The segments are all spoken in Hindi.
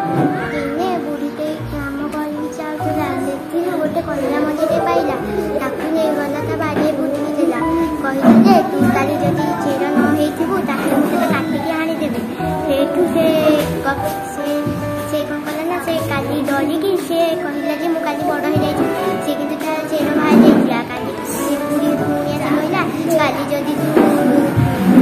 दिने बुढ़ीटे काम कर गोटे कलरा मझे पाइला ताकू नहीं गला ता बाड़े बुझी देला कहला जे तू काली जदि चेर न होइथिबु ताके मुझे काटिकी आनी देबे सेठू से कौन कला ना से काली डरिकी से कहला जे मु काली बड़ हो जाई से किंतु ता चेर बाहर जाइला काली से बुढ़ी दुनिया कहला काली जदि तू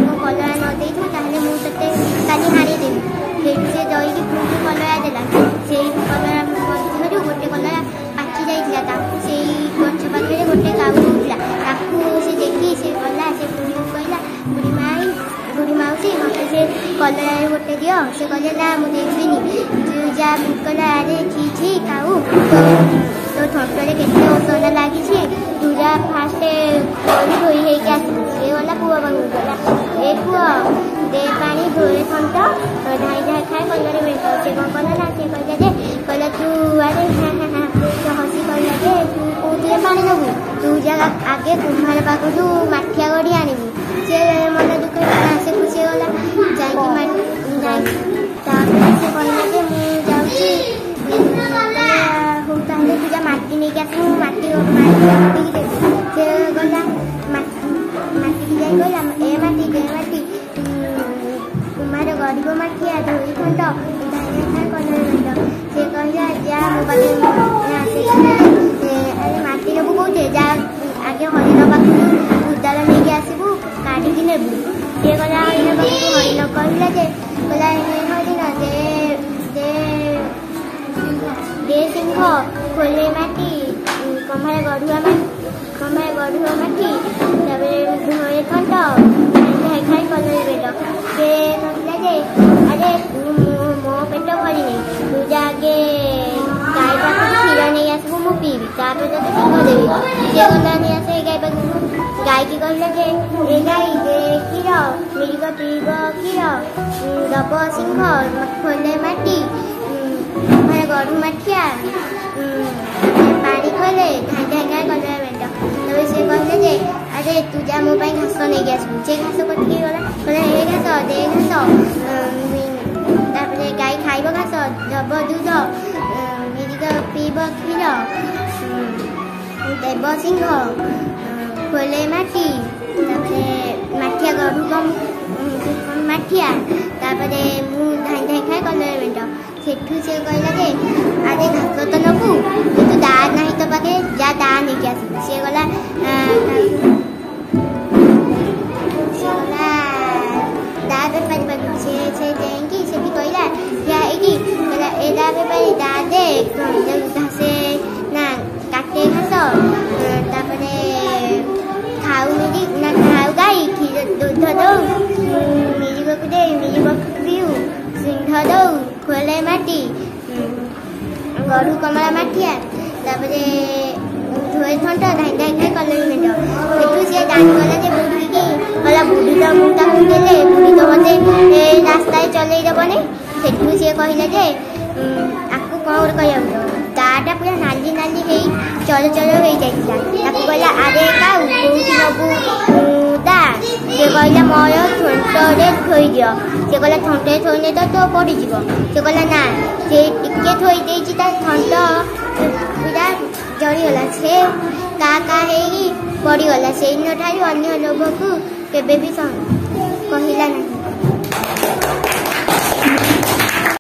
मो कलरा न देइथु ताहले मु तते काली हानी देबी सेठू से डरिकी पुणी कलरा देला से कलरा मध्यरु गोटे कलरा पाची जाइला ताकू से गछ पाखरे गोटे काऊ उठला ताकू से देखी से गला से बुढ़ी कहला बुढ़ी माउसी मते से कलरा गोटे दियो से कहले ना मु देखिनी तू जा कहला अरे छी काऊ तो ठोटरे केते ओसला लागी छी तू जा फास्ट धोई हे के आसी से वाला पुआ बाबू गला ए पुआ दे पानी धोए ठंट धाई धाई खाए कलरे बेटा से कोन कला ना से कहले जे कहला तू अरे हां तो हसी कहला जे तू कोते पानी दबु तू जा आगे कुम्हार पाको तू माठिया गड़ी आनिबू से मन दुख ना से खुशी होला जाई माटी जाई तापर से कहला जे मु जाउची हो ताले तू जा माटी नहीं के तू माटी दे से गला माटी जाई गला ए माटी कुम्हार गरीब माठिया धोई खंड धाई खाए कलरे बेटा से कहला जा मोबाइल अरे माटी नबू कौटे जा आगे हरिण पाखु उदार नहीं आसबू काढ़ी नेबू सी गला हरिण पाखु हरिण कहला जे कहला हरिण दे सिंह खोले माटी कमाए गढ़ुआ माटी धोए खंड खाई कलरे बेट से कहला जे अरे मो पेट भरी नहीं तू जागे गाय पाखु क्षीर नहीं आसबू मु पीबी तापर तो सिंह देवी से गला नहीं आसे गाय पाखु गाय की कहला जे ए गाय दे क्षीर मिलग पीब क्षीर दब सिंह खोले माटी हमारे गढ़ू माठिया पानी खोले धाई धाई गाय कलरा बेटा तब से कहले जे अरे तू जा मो पाई घास नहीं आसबू से घास कटकी गला कहला ए घास दे घास तापर गाय खाइब घास दब दूध मिलग पीब क्षीर देव सिंह खोले माटी माठिया गढ़ू माठिया तापर मु धाई धाई खाए कलरे बेटा सेठू से कहला जे अरे घास तो नबू किंतु दा नहीं तो पाके जा दा नहीं के आस से गला दा बेपारी पाके से देंगी से भी कहला या एगी कहला ए दा बेपारी दा दे घासे ना काटे घास तापरे खाऊ मिली ना खाऊ गाई क्षीर दूध दो मिलिग दे मिलिग पीऊ सिंह दो खोले माटी गढ़ू कमला माठिया तापरे धोए ठंड धाई धाई खाए कलरे बेट सेठू से जानिगला जे बुढ़ी की कहला बुढ़ी तो मु ताकू देले बुढ़ी तो मते रास्ता चलई देबनी सेठू से कहला जे आकु कौन कहया दाटा पूरा नाली नाली हे चल हो जाइला ताकू कहला अरे काऊ कोठी नबू दा से कहला मोर ठंडरे थोई दियो से कहला ठंडरे थोइने तो पड़ी जीवो से कहला ना से टिके थोई देछि ता ठंड पूरा जड़ी होला से का हेई पड़ी गला से इन ठाई अन्य लोग को केबे भी कहला ना।